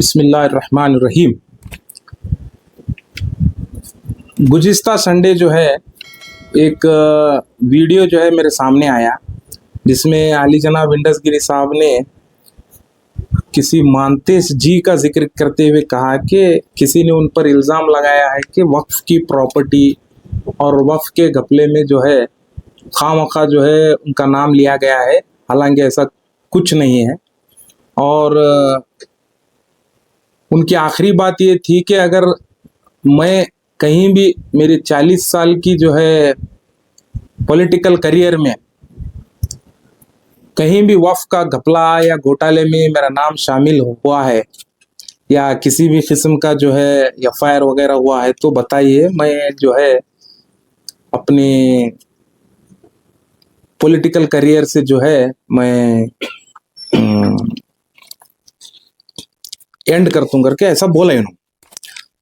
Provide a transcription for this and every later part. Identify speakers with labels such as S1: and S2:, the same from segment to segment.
S1: बिस्मिल्लाहिर्रहमानिर्रहीम। गुज़िस्ता संडे जो है एक वीडियो जो है मेरे सामने आया, जिसमें आली जनाब इंडसगिरी साहब ने किसी मानतेश जी का जिक्र करते हुए कहा कि किसी ने उन पर इल्ज़ाम लगाया है कि वक्फ की प्रॉपर्टी और वक्फ के घपले में जो है खामखा जो है उनका नाम लिया गया है, हालांकि ऐसा कुछ नहीं है। और उनकी आखिरी बात ये थी कि अगर मैं कहीं भी मेरी 40 साल की जो है पॉलिटिकल करियर में कहीं भी वक्फ का घपला या घोटाले में मेरा नाम शामिल हुआ है या किसी भी किस्म का जो है एफआईआर वगैरह हुआ है तो बताइए, मैं जो है अपने पॉलिटिकल करियर से जो है मैं एंड कर दूं करके ऐसा बोला इन्होंने।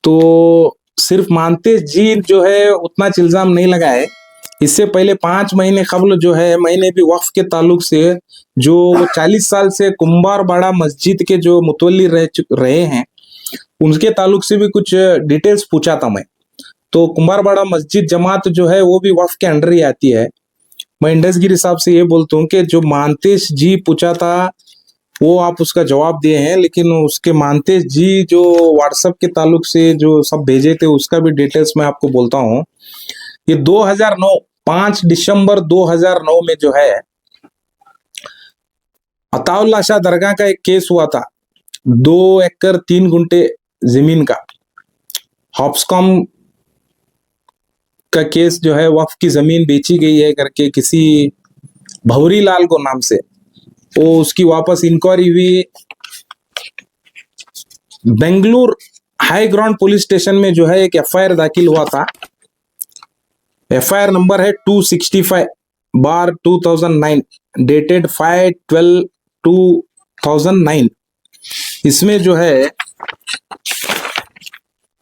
S1: तो सिर्फ मानतेश जी जो है उतना इल्ज़ाम नहीं लगाए, इससे पहले 5 महीने कबल जो है मैंने भी वक्फ के ताल्लुक से जो 40 साल से कुंभारबाड़ा मस्जिद के जो मुतवल्ली रहे हैं उनके ताल्लुक से भी कुछ डिटेल्स पूछा था मैं। तो कुंभारबाड़ा मस्जिद जमात जो है वो भी वक्फ के अंडर ही आती है। मैं इंडसगिरी साहब से ये बोलता हूँ कि जो मानतेश जी पूछा था वो आप उसका जवाब दिए हैं, लेकिन उसके मानतेश जी जो व्हाट्सएप के ताल्लुक से जो सब भेजे थे उसका भी डिटेल्स मैं आपको बोलता हूँ। ये 2009 5 दिसंबर 2009 में जो है अताउल्ला शाह दरगाह का एक केस हुआ था, 2 एकड़ 3 गुंठे जमीन का हॉप्सकॉम का केस जो है वक्फ की जमीन बेची गई है करके किसी भवरी लाल को नाम से, वो उसकी वापस इंक्वायरी हुई। Bengaluru high ground police station में जो है एक एफआईआर दाखिल हुआ था। एफआईआर नंबर है 265/2009 डेटेड 5/12/2009। इसमें जो है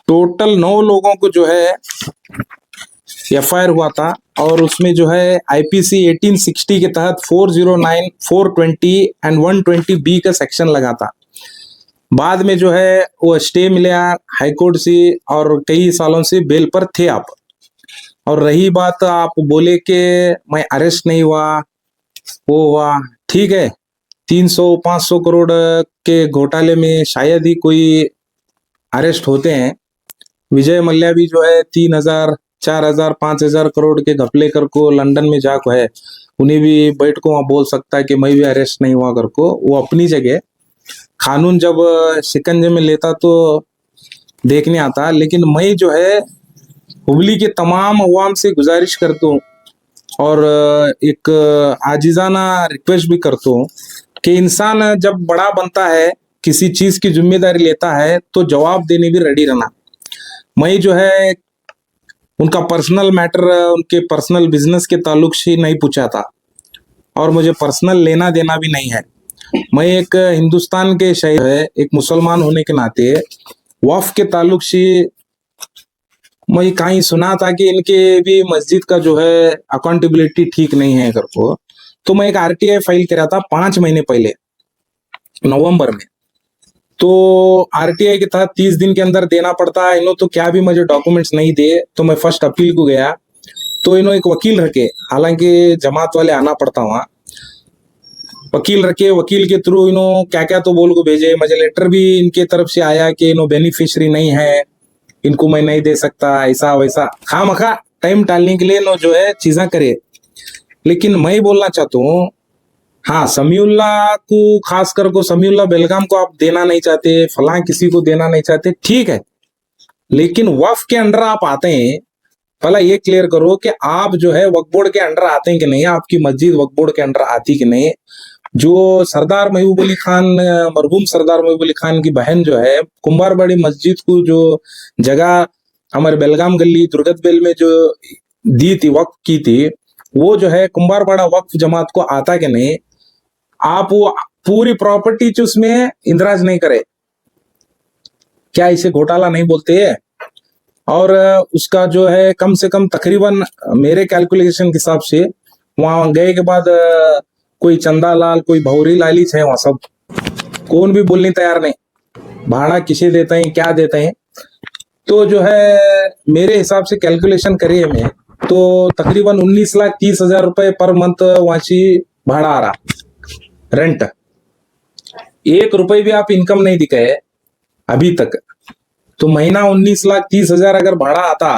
S1: टोटल 9 लोगों को जो है एफआईआर हुआ था और उसमें जो है आईपीसी 1860 के तहत 409, 420 एंड 120 बी का सेक्शन लगा था। बाद में जो है वो स्टे मिला हाईकोर्ट से और कई सालों से बेल पर थे आप। और रही बात आप बोले कि मैं अरेस्ट नहीं हुआ, वो हुआ, ठीक है, 300-500 करोड़ के घोटाले में शायद ही कोई अरेस्ट होते हैं। विजय मल्ल्या भी जो है 3000, 4000, 5000 करोड़ के घपले कर को लंदन में जाको है, उन्हें भी बैठ को वहां बोल सकता है कि मैं भी अरेस्ट नहीं हुआ कर को। वो अपनी जगह कानून जब शिकंजे में लेता तो देखने आता। लेकिन मैं जो है हुबली के तमाम अवाम से गुजारिश करता हूँ और एक आजिजाना रिक्वेस्ट भी करता हूँ कि इंसान जब बड़ा बनता है, किसी चीज की जिम्मेदारी लेता है तो जवाब देने भी रेडी रहना। मैं जो है उनका पर्सनल मैटर, उनके पर्सनल बिजनेस के ताल्लुक से नहीं पूछा था और मुझे पर्सनल लेना देना भी नहीं है। मैं एक हिंदुस्तान के शहर है, एक मुसलमान होने के नाते वक्फ के ताल्लुक से मैं कहीं सुना था कि इनके भी मस्जिद का जो है अकाउंटेबिलिटी ठीक नहीं है कर को। तो मैं एक आरटीआई फाइल करा था 5 महीने पहले नवंबर में। तो आरटीआई के तहत 30 दिन के अंदर देना पड़ता है। इन्हों तो क्या भी मुझे डॉक्यूमेंट्स नहीं दिए, तो मैं फर्स्ट अपील को गया तो इन्हों एक वकील रखे, हालांकि जमात वाले आना पड़ता वहां, वकील रखे, वकील के थ्रू इन्हों क्या क्या तो बोल को भेजे। मुझे लेटर भी इनके तरफ से आया कि इन्हों बेनिफिशियरी नहीं है, इनको मैं नहीं दे सकता, ऐसा वैसा खामखा टाइम टालने के लिए इन्हों जो है चीजें करे। लेकिन मैं बोलना चाहता हूँ, हाँ, समीउल्लाह को खास कर को समीउल्लाह बेलगाम को आप देना नहीं चाहते, फलां किसी को देना नहीं चाहते, ठीक है, लेकिन वक्फ के अंडर आप आते हैं, पहला ये क्लियर करो कि आप जो है वक्फ बोर्ड के अंडर आते हैं कि नहीं, आपकी मस्जिद वक्फ बोर्ड के अंडर आती कि नहीं। जो सरदार महबूब अली खान, मरहूम सरदार महबूब अली खान की बहन जो है कुंभारबाड़ी मस्जिद को जो जगह हमारे बेलगाम गली दुर्गत बेल में जो दी थी, वक्फ की थी, वो जो है कुंभारबाड़ा वक्फ जमात को आता कि नहीं। आप वो पूरी प्रॉपर्टी उसमें इंदराज नहीं करे, क्या इसे घोटाला नहीं बोलते हैं? और उसका जो है कम से कम तकरीबन मेरे कैलकुलेशन के हिसाब से वहां गए के बाद कोई चंदा लाल, कोई भौरी लाली है, वहां सब कौन भी बोलने तैयार नहीं। भाड़ा किसे देते हैं, क्या देते हैं। तो जो है मेरे हिसाब से कैलकुलेशन करिए मैं, तो तकरीबन 19,30,000 रुपए पर मंथ वहां भाड़ा आ रहा, रेंट। 1 रुपए भी आप इनकम नहीं दिखाए अभी तक। तो महीना 19,30,000 अगर भाड़ा आता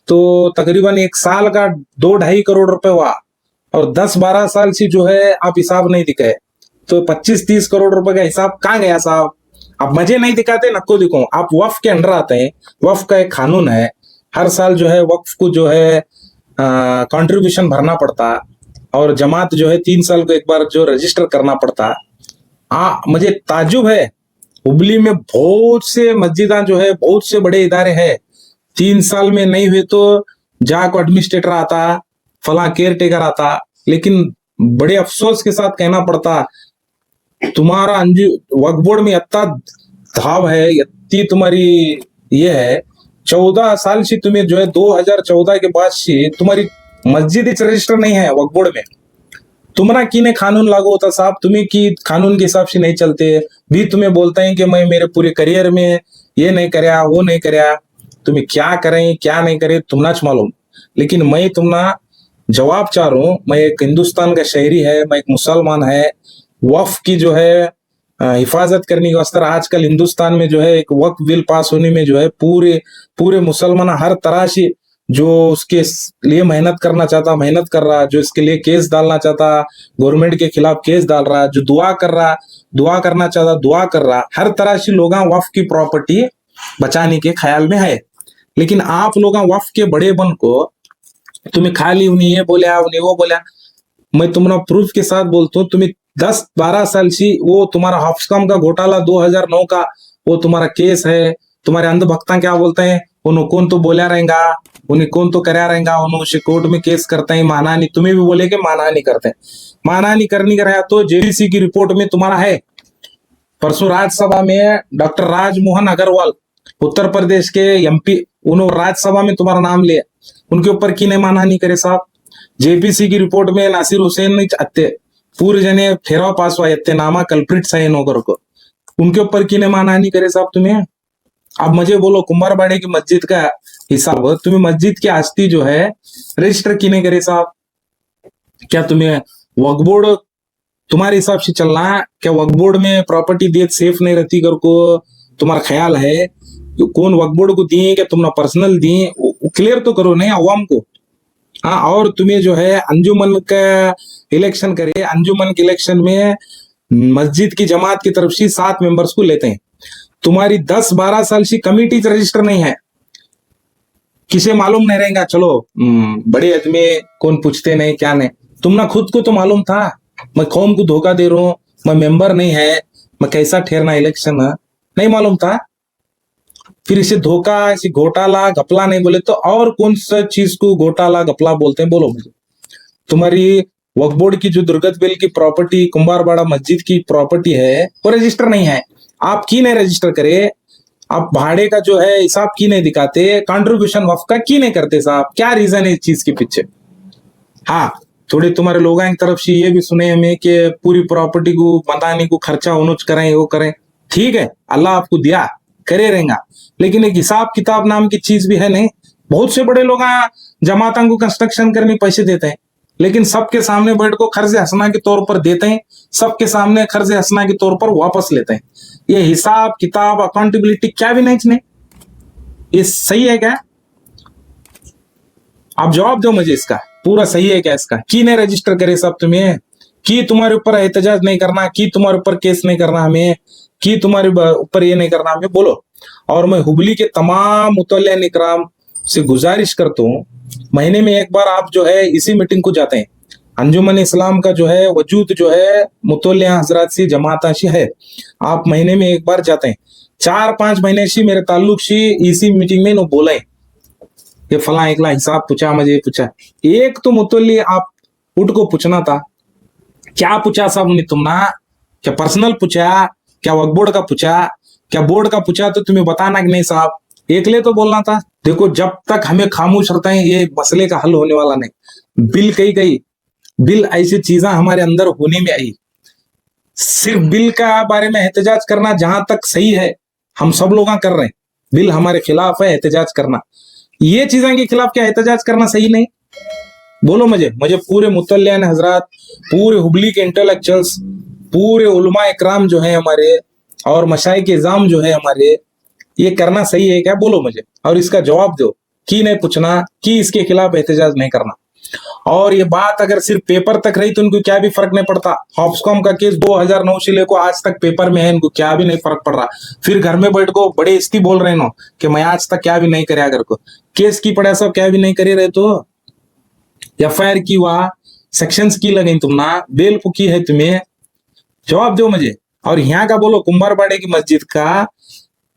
S1: तो तकरीबन 1 साल का 2-2.5 करोड़ रुपए हुआ। और 10-12 साल से जो है आप हिसाब नहीं दिखाए, तो 25-30 करोड़ रुपए का हिसाब कहाँ गया साहब। आप मजे नहीं दिखाते, नको दिखाओ। आप वक्फ के अंडर आते हैं, वक्फ का एक कानून है, हर साल जो है वक्फ को जो है कंट्रीब्यूशन भरना पड़ता, और जमात जो है 3 साल को एक बार जो रजिस्टर करना पड़ता। मुझे ताजुब है, हुबली में बहुत से मस्जिदा जो है, बहुत से बड़े इदारे हैं, 3 साल में नहीं हुए तो जाको एडमिनिस्ट्रेटर आता, फला केयर टेकर आता। लेकिन बड़े अफसोस के साथ कहना पड़ता, तुम्हारा वक्फ बोर्ड में इतना धाव है, इतनी तुम्हारी ये है, 14 साल से तुम्हें जो है 2014 के बाद से तुम्हारी मस्जिद रजिस्टर नहीं है वक्फ बोर्ड में। तुम्हारा कीने कानून लागू होता साहब, तुम्हें की कानून के हिसाब से नहीं चलते भी। तुम्हें बोलते हैं कि मैं मेरे पूरे करियर में ये नहीं करया, वो नहीं करया। तुम्हें क्या करें क्या नहीं करें तुम्हारा मालूम। लेकिन मैं तुम्हारा जवाब चाह रहा हूं, मैं एक हिंदुस्तान का शहरी है, मैं एक मुसलमान है। वक्फ की जो है हिफाजत करने के वास्ते आजकल हिंदुस्तान में जो है एक वक्फ बिल पास होने में जो है पूरे पूरे मुसलमान हर तरह से जो उसके लिए मेहनत करना चाहता, मेहनत कर रहा, जो इसके लिए केस डालना चाहता, गवर्नमेंट के खिलाफ केस डाल रहा, जो दुआ कर रहा, दुआ करना चाहता, दुआ कर रहा। हर तरह से लोग वक्फ की प्रॉपर्टी बचाने के ख्याल में है। लेकिन आप लोग वक्फ के बड़े बन को तुम्हें खाली उन्हें ये बोला उन्हें वो बोला। मैं तुम्हारा प्रूफ के साथ बोलता हूँ, तुम्हें 10-12 साल से वो तुम्हारा हफ्सकम का घोटाला 2009 का वो तुम्हारा केस है। तुम्हारे अंधभक्ता क्या बोलते हैं, उन्होंने कौन तो बोला रहेगा, उन्हें कौन तो करा रहेगा, उन्होंने कोर्ट में केस करते हैं मानहानि। तुम्हें भी बोले कि मानहानि करते हैं, मानहानि करने का रहा तो जेडीसी की रिपोर्ट में तुम्हारा है। परसों राज्यसभा में डॉक्टर राजमोहन अग्रवाल उत्तर प्रदेश के एमपी, उन्होंने राज्यसभा में तुम्हारा नाम लिया, उनके ऊपर की नहीं मानहानि करे साहब। जेपीसी की रिपोर्ट में नासिर हुसैन ने अत्ते पूरे जने फेराव पास हुआ, अत्ते नामा कल्प्रिट साइन होकर को, उनके ऊपर की नहीं मानहानि करे साहब। तुम्हें अब मुझे बोलो, कुंभारबाड़े की मस्जिद का हिसाब, तुम्हें मस्जिद की आस्ती जो है रजिस्टर की नहीं करे साहब। क्या तुम्हें वक्फ बोर्ड तुम्हारे हिसाब से चलना है क्या? वक्फ बोर्ड में प्रॉपर्टी देत सेफ नहीं रहती कर को तुम्हारा ख्याल है? कौन वक्फ बोर्ड को दिए क्या तुमने पर्सनल दिए, क्लियर तो करो नहीं अवाम को। हाँ, और तुम्हें जो है अंजुमन का इलेक्शन करे, अंजुमन के इलेक्शन में मस्जिद की जमात की तरफ से 7 मेंबर्स को लेते हैं। तुम्हारी 10-12 साल से कमिटी रजिस्टर नहीं है, किसे मालूम नहीं रहेगा। चलो बड़े आदमी कौन पूछते नहीं क्या नहीं, तुमने खुद को तो मालूम था मैं कौम को धोखा दे रहा हूँ, मैं मेंबर नहीं है, मैं कैसा ठहरना इलेक्शन है, नहीं मालूम था। फिर इसे धोखा, इसे घोटाला घपला नहीं बोले तो और कौन सा चीज को घोटाला घपला बोलते हैं बोलो मुझे। तुम्हारी वक्फ बोर्ड की जो दुर्गत बेल की प्रॉपर्टी, कुंभारबाड़ा मस्जिद की प्रॉपर्टी है, वो रजिस्टर नहीं है। आप की नहीं रजिस्टर करे, आप भाड़े का जो है हिसाब की नहीं दिखाते, कंट्रीब्यूशन वक्फ का की नहीं करते साहब, क्या रीजन है इस चीज के पीछे? हाँ, थोड़े तुम्हारे लोगों की तरफ से ये भी सुने हमें कि पूरी प्रॉपर्टी को बनाने को खर्चा उन्होंने करें, वो करें, ठीक है, अल्लाह आपको दिया करे रहेगा, लेकिन एक हिसाब किताब नाम की चीज भी है नहीं। बहुत से बड़े लोग जमातों को कंस्ट्रक्शन करने पैसे देते हैं, लेकिन सबके सामने बैठ को खर्च हसना के तौर पर देते हैं, सबके सामने खर्च हसना के तौर पर वापस लेते हैं। ये हिसाब किताब अकाउंटेबिलिटी क्या भी नहीं, ये सही है क्या? आप जवाब दो मुझे, इसका पूरा सही है क्या? इसका की नहीं रजिस्टर करे सब तुम्हें, की तुम्हारे ऊपर एहतजाज नहीं करना, की तुम्हारे ऊपर केस नहीं करना हमें, की तुम्हारे ऊपर ये नहीं करना हमें, बोलो। और मैं हुबली के तमाम मुतल्लिया इकराम से गुजारिश करता हूँ, महीने में एक बार आप जो है इसी मीटिंग को जाते हैं। अंजुमन इस्लाम का जो है वजूद जो है मुतल्लिया हजरात से जमात से है, आप महीने में एक बार जाते हैं। 4-5 महीने से मेरे ताल्लुक से इसी मीटिंग में बोले ये फला एकला हिसाब पूछा, मुझे पूछा एक तो मुतल्ली आप उठ को पूछना था, क्या पूछा साहब उन्हें तुमना? क्या पर्सनल पूछा, क्या वक्फ बोर्ड का पूछा, क्या बोर्ड का पूछा? तो तुम्हें बताना कि नहीं साहब, एकले तो बोलना था। देखो, जब तक हमें खामोश रहते हैं ये मसले का हल होने वाला नहीं। बिल कही गई, बिल ऐसी चीजें हमारे अंदर होने में आई, सिर्फ बिल का बारे में एहतजाज करना जहां तक सही है, हम सब लोग कर रहे हैं। बिल हमारे खिलाफ है, एहतजाज करना, ये चीजें के खिलाफ क्या एहतजाज करना सही नहीं? बोलो मुझे पूरे मुतल्लियान हजरात, पूरे हुबली के इंटेलेक्चुअल्स, पूरे उलमा इकराम जो है हमारे, और मशाइख इज़ाम जो है हमारे, ये करना सही है क्या? बोलो मुझे, और इसका जवाब दो। की नहीं पूछना कि इसके खिलाफ एहतजाज नहीं करना। और ये बात अगर सिर्फ पेपर तक रही तो इनको क्या भी फर्क नहीं पड़ता। हॉप्सकॉम का केस 2009 से लेकर आज तक पेपर में है, इनको क्या भी नहीं फर्क पड़ रहा। फिर घर में बैठ को बड़े इस्ती बोल रहे नो कि मैं आज तक क्या भी नहीं करे, अगर को केस की पड़ा सब क्या भी नहीं करे रहे तो FIR की हुआ, सेक्शंस की लगे तुम ना, बेल पुकी है तुम्हें, जवाब दो मुझे। और यहाँ का बोलो कुंभारबाड़े की मस्जिद का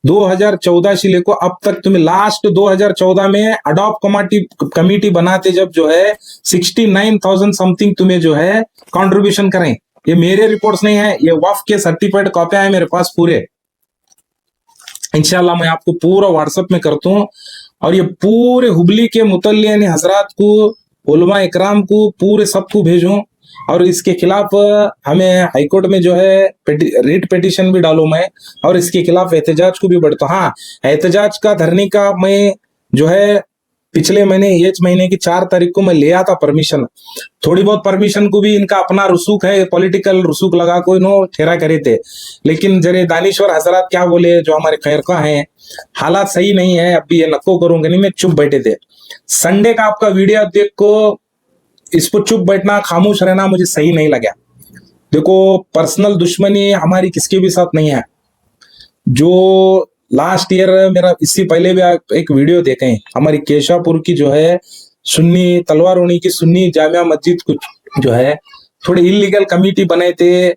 S1: 2014 से लेकर अब तक तुम्हें लास्ट 2014 में अडॉप्ट कमिटी बनाते जब जो है 69,000 समथिंग तुम्हें जो है कंट्रीब्यूशन करें। ये मेरे रिपोर्ट्स नहीं है, ये वक्फ के सर्टिफाइड कॉपियां है मेरे पास पूरे। इंशाल्लाह मैं आपको पूरा व्हाट्सएप में करता हूँ। और ये पूरे हुबली के मुतल्लियान हजरात को, उलमा इकराम को, पूरे सबको भेजूं। और इसके खिलाफ हमें हाईकोर्ट में जो है रिट पिटीशन भी डालूं मैं, और इसके खिलाफ एहतजाज को भी बढ़ता। हाँ, एहतजाज का धरने का मैं जो है पिछले महीने, ये महीने की 4 तारीख को मैं ले आता परमिशन। थोड़ी बहुत परमिशन को भी इनका अपना रसूख है, पॉलिटिकल रसूख लगा को इन्हों ठहरा करे थे। लेकिन जरे दानिश्वर हजरात क्या बोले, जो हमारे खैरखा हैं, हालात सही नहीं है, अब भी ये नको करूंगा नहीं, मैं चुप बैठे थे। संडे का आपका वीडियो देख को इस पर चुप बैठना, खामोश रहना मुझे सही नहीं लगा। देखो, पर्सनल दुश्मनी हमारी किसके भी साथ नहीं है। जो लास्ट ईयर मेरा, इससे पहले भी आप एक वीडियो देखे हैं, हमारी केशापुर की जो है सुन्नी तलवारोनी की सुन्नी जामिया मस्जिद कुछ जो है थोड़े इलीगल कमेटी बनाए थे,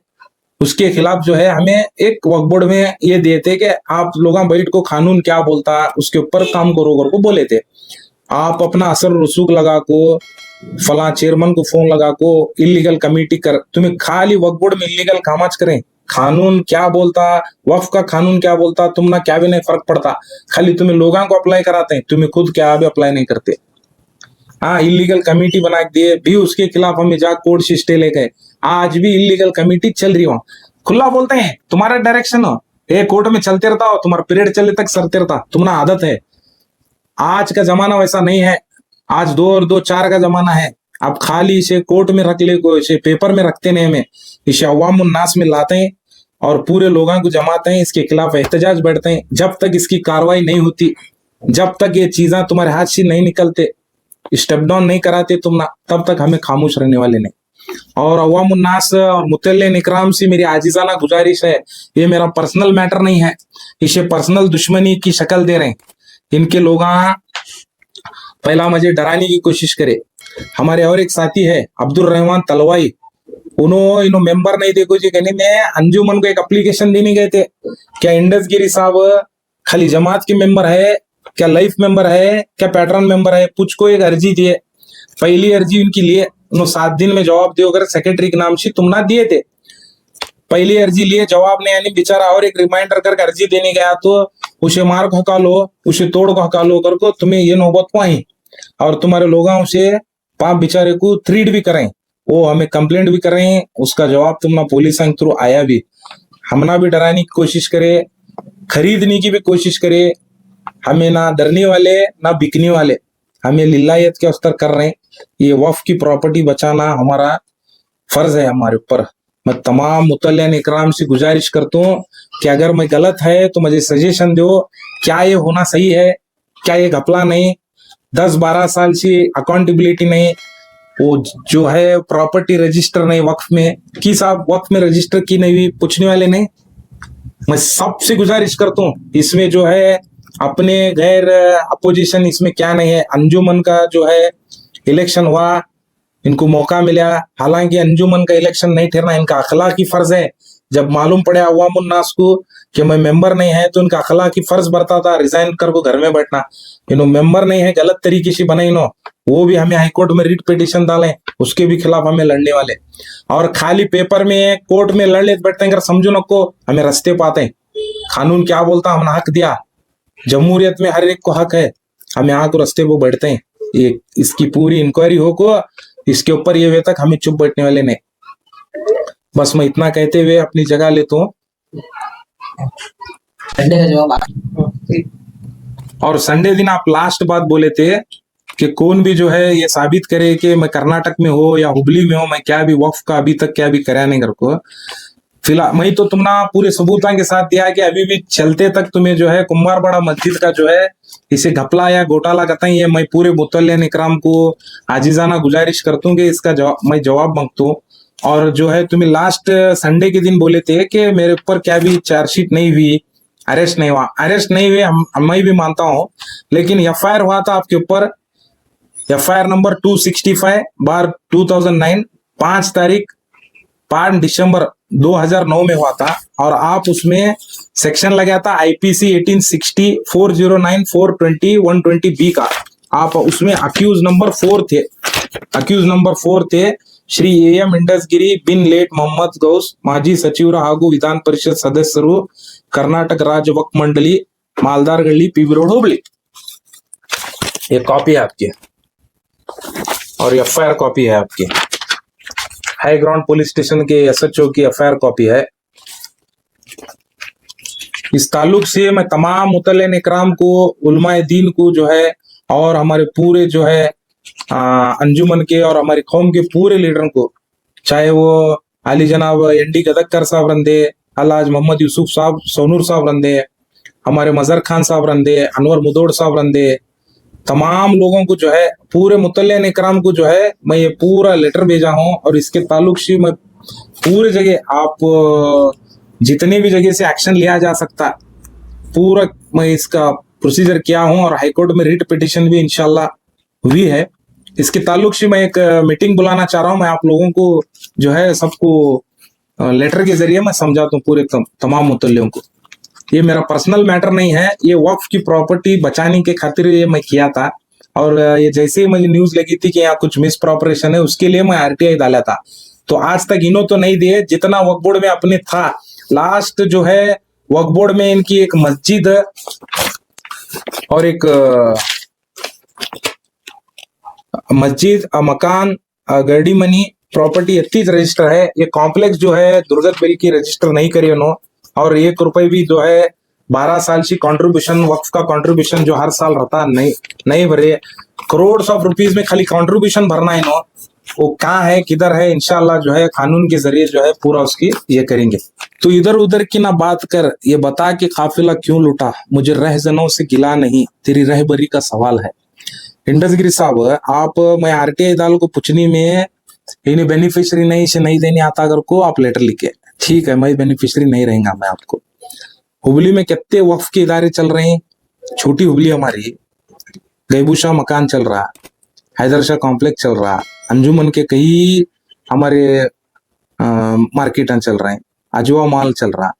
S1: उसके खिलाफ जो है हमें एक वक्फ बोर्ड में ये दिए थे कि आप लोग बैठ को कानून क्या बोलता उसके ऊपर काम करो कर को बोले थे। आप अपना असर रसूख लगा को, फला चेयरमैन को फोन लगा को इलीगल कमेटी कर, तुम्हें खाली वक्फ बोर्ड में इलीगल कामच करें, कानून क्या बोलता, वक्फ का कानून क्या बोलता, तुम ना क्या भी नहीं फर्क पड़ता। खाली तुम्हें लोगों को अप्लाई कराते हैं, तुम्हें खुद क्या भी अप्लाई नहीं करते। हाँ, इलीगल कमेटी बना दिए भी, उसके खिलाफ हमें जा कोर्ट से स्टे ले गए। आज भी इलीगल कमेटी चल रही हो, खुला बोलते हैं तुम्हारा डायरेक्शन हो, ये कोर्ट में चलते रहता हो, तुम्हारा पीरियड चले तक सरते रहता, तुम्हारा आदत है। आज का जमाना वैसा नहीं है, आज 2 और 2 4 का जमाना है। आप खाली इसे कोर्ट में रख ले को, इसे पेपर में रखते नहीं, हमें इसे अवाम उन्नास में लाते हैं और पूरे लोगों को जमाते हैं, इसके खिलाफ एहतजाज बैठते हैं। जब तक इसकी कार्रवाई नहीं होती, जब तक ये चीजें तुम्हारे हाथ से नहीं निकलते, स्टेप डाउन नहीं कराते तुम ना, तब तक हमें खामोश रहने वाले नहीं। और अवाम उन्नास और मुतल्लियान इकराम से मेरी आजिजाना गुजारिश है, ये मेरा पर्सनल मैटर नहीं है, इसे पर्सनल दुश्मनी की शक्ल दे रहे हैं। इनके लोग पहला मुझे डराने की कोशिश करे। हमारे और एक साथी है अब्दुल रहमान तलवाई, इन्हों मेंबर नहीं देखो जी, कहने में अंजुमन को एक एप्लीकेशन देने गए थे, क्या इंडस गिरी साहब खाली जमात के मेंबर है, क्या लाइफ मेंबर है, क्या पैटर्न मेंबर है, पूछ को एक अर्जी दिए। पहली अर्जी उनकी लिए, उन्होंने 7 दिन में जवाब दियो, अगर सेक्रेटरी के नाम से तुम ना दिए थे। पहली अर्जी लिए, जवाब नहीं आनी, बेचारा और एक रिमाइंडर करके अर्जी देने गया तो उसे मार को हका लो, उसे तोड़ को हका लो करको तुम्हें ये नौबत को आई। और तुम्हारे लोगों से पाप बेचारे को थ्रीट भी करें, वो हमें कंप्लेंट भी करें, उसका जवाब तुम ना पुलिस के थ्रू आया भी। हमना भी डराने की कोशिश करे, खरीदने की भी कोशिश करे, हमें ना डरने वाले ना बिकने वाले, हमें लिल्लाहियत के स्तर कर रहे हैं। ये वक्फ की प्रॉपर्टी बचाना हमारा फर्ज है हमारे ऊपर। मैं तमाम मुतल्लियान इकराम से गुजारिश करता हूँ कि अगर मैं गलत है तो मुझे सजेशन दो, क्या ये होना सही है, क्या ये घपला नहीं, 10-12 साल से अकाउंटेबिलिटी नहीं, वो जो है प्रॉपर्टी रजिस्टर नहीं वक्फ में की, साहब वक्फ में रजिस्टर की नहीं, पूछने वाले नहीं। मैं सबसे गुजारिश करता हूँ, इसमें जो है अपने गैर अपोजिशन इसमें क्या नहीं है। अंजुमन का जो है इलेक्शन हुआ, इनको मौका मिला, हालांकि अंजुमन का इलेक्शन नहीं ठहरना इनका अखलाकी फर्ज है। जब मालूम पड़ा अवाम उन्नास को कि मैं मेंबर नहीं है तो इनका अखलाकी फर्ज बनता था रिजाइन कर को घर में बैठना। इन्हों मेंबर नहीं है, गलत तरीके से बने इन्हों, वो भी हमें हाईकोर्ट में रिट पिटीशन डालें, उसके भी खिलाफ हमें लड़ने वाले। और खाली पेपर में कोर्ट में लड़ लेते बैठते हैं, समझो नको हमें रास्ते पाते हैं। कानून क्या बोलता, हमने हक दिया, जमहूरियत में हर एक को हक है, हम यहाँ को रास्ते पे बैठते हैं। ये इसकी पूरी इंक्वायरी हो को, इसके ऊपर ये वे तक हमें चुप बैठने वाले नहीं। बस मैं इतना कहते हुए अपनी जगह लेता हूँ।
S2: संडे का जवाब
S1: और संडे दिन आप लास्ट बात बोले थे कि कौन भी जो है ये साबित करे कि मैं कर्नाटक में हो या हुबली में हो, मैं क्या भी वक्फ का अभी तक क्या भी कराया नहीं घर को। फिलहाल मैं तो तुमने पूरे सबूतों के साथ दिया कि अभी भी चलते तक तुम्हें जो है कुंभारवाड़ा मस्जिद का जो है इसे घपला या घोटाला कहता है, मैं पूरे मुतल्लिन इकराम को आजीजाना गुजारिश करता हूँ कि इसका मैं जवाब मांगता हूँ। और जो है तुम्हें लास्ट संडे के दिन बोले थे कि मेरे ऊपर क्या भी चार्जशीट नहीं हुई, अरेस्ट नहीं हुआ। अरेस्ट नहीं हुए मैं भी मानता हूँ, लेकिन एफआईआर हुआ था आपके ऊपर। एफआईआर नंबर 265/2009 5 तारीख 5 दिसंबर 2009 में हुआ था। और आप उसमें सेक्शन लगाया था आईपीसी 1860 409 420 120B का। आप उसमें अक्यूज नंबर 4 थे। अक्यूज नंबर 4 थे ಶ್ರೀ ಎಂ ಇಂಡಸ್ಗಿರಿ ಬಿನ್ ಲೇಟ್ ಮೊಹಮ್ಮದ್ ಗೌಸ್, ಮಾಜಿ ಸಚಿವರು ಹಾಗೂ ವಿಧಾನ ಪರಿಷತ್ ಸದಸ್ಯರು, कर्नाटक राज्य वक्फ मंडली, मालदार गली, पीबी रोड, हुबली। ये कॉपी है आपकी और एफआईआर कॉपी है आपकी। हाई ग्राउंड पुलिस स्टेशन के एसएचओ की एफआईआर कॉपी है। इस ताल्लुक से मैं तमाम मुतल्लिन इकराम को, उलमाए दीन को जो है और हमारे पूरे जो है अंजुमन के और हमारी कौम के पूरे लीडरों को, चाहे वो अली जनाब एनडी गदक्कर साहब रंदे, अलाज मोहम्मद यूसुफ साहब सोनूर साहब रंदे, हमारे मजहर खान साहब रंदे, अनवर मुदोड़ साहब रंदे, तमाम लोगों को जो है पूरे मुतल्लिन इकराम को जो है मैं ये पूरा लेटर भेजा हूँ। और इसके ताल्लुक से मैं पूरे जगह आप जितने भी जगह से एक्शन लिया जा सकता पूरा मैं इसका प्रोसीजर किया हूँ। और हाईकोर्ट में रिट पिटिशन भी इंशाल्लाह हुई है। इसके ताल्लुक से मैं एक मीटिंग बुलाना चाह रहा हूँ। मैं आप लोगों को जो है सबको लेटर के जरिए मैं समझाता हूँ पूरे तमाम मुतल्लियों को। ये मेरा पर्सनल मैटर नहीं है, ये वक्फ की प्रॉपर्टी बचाने के खातिर ये मैं किया था। और ये जैसे ही मुझे न्यूज लगी थी कि यहाँ कुछ मिस प्रॉपरेशन है, उसके लिए मैं आरटीआई डाला था। तो आज तक इन्हों तो नहीं दिए, जितना वक्फ बोर्ड में अपने था। लास्ट जो है वक्फ बोर्ड में इनकी एक मस्जिद और एक मस्जिद, मकान, गर्डी मनी प्रॉपर्टी इतनी रजिस्टर है। ये कॉम्प्लेक्स जो है दुर्गत बिल की रजिस्टर नहीं करी उन्होंने। और 1 रुपए भी जो है 12 साल से कंट्रीब्यूशन, वक्फ का कंट्रीब्यूशन जो हर साल रहता नहीं भरे। करोड़ ऑफ रुपीज में खाली कंट्रीब्यूशन भरना है इन्होंने, वो कहाँ है किधर है, इंशाल्लाह जो है कानून के जरिए जो है पूरा उसकी ये करेंगे। तो इधर उधर की ना बात कर, ये बता कि काफिला क्यों लूटा, मुझे रहजनों से गिला नहीं, तेरी रहबरी का सवाल है। इंडसगिरी साहब, आप मैं आरटीआई दाल को पूछने में इन्हें बेनिफिशियरी नहीं से नहीं देने आता अगर को आप लेटर लिखे, ठीक है मैं बेनिफिशियरी नहीं रहेगा। मैं आपको हुबली में कितने वक्फ के इदारे चल रहे हैं। छोटी हुबली हमारी, गैबूशाह मकान चल रहा, हैदर शाह कॉम्प्लेक्स चल रहा, अंजुमन के कई हमारे मार्केट चल रहे हैं, अजवा मॉल चल रहा।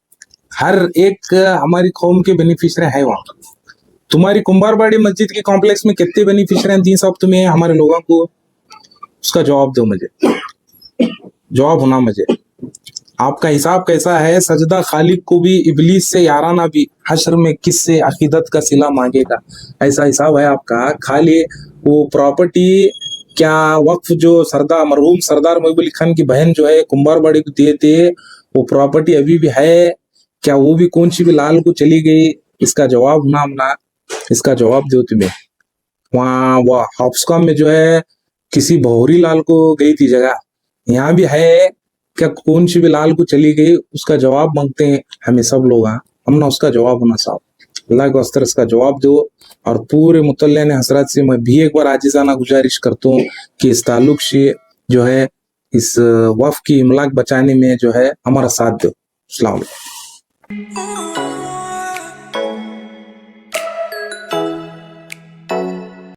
S1: हर एक हमारी कौम के बेनिफिशियरी है वहां। तुम्हारी कुंभारवाड़ी मस्जिद के कॉम्प्लेक्स में कितने बेनिफिशियरी हैं 3 साहब तुम्हें, हमारे लोगों को उसका जवाब दो, मुझे जवाब होना मुझे। आपका हिसाब कैसा है, सजदा खालिक को भी इबलीस से याराना भी, हश्र में किससे अकीदत का सिला मांगेगा, ऐसा हिसाब है आपका। खाली वो प्रॉपर्टी क्या वक्फ जो सरदार मरहूम सरदार महबूब अली खान की बहन जो है कुंभारवाड़ी को दिए थे, वो प्रॉपर्टी अभी भी है क्या, वो भी कौन सी भी लाल को चली गई, इसका जवाब होना हमना, इसका जवाब दो तुम्हें। वहाँ वो हॉप्सकॉम में जो है किसी बहुरी लाल को गई थी जगह, यहाँ भी है क्या कौन सी भी लाल को चली गई, उसका जवाब मांगते हैं हमें सब लोग। हमने उसका जवाब होना साहब, अल्लाह के वास्ते इसका जवाब दो। और पूरे मुतल्लिन हजरात से मैं भी एक बार आजिजाना गुजारिश करता हूँ कि इस ताल्लुक से जो है इस वक्फ की इमलाक बचाने में जो है हमारा साथ दो। अस्सलाम वालेकुम।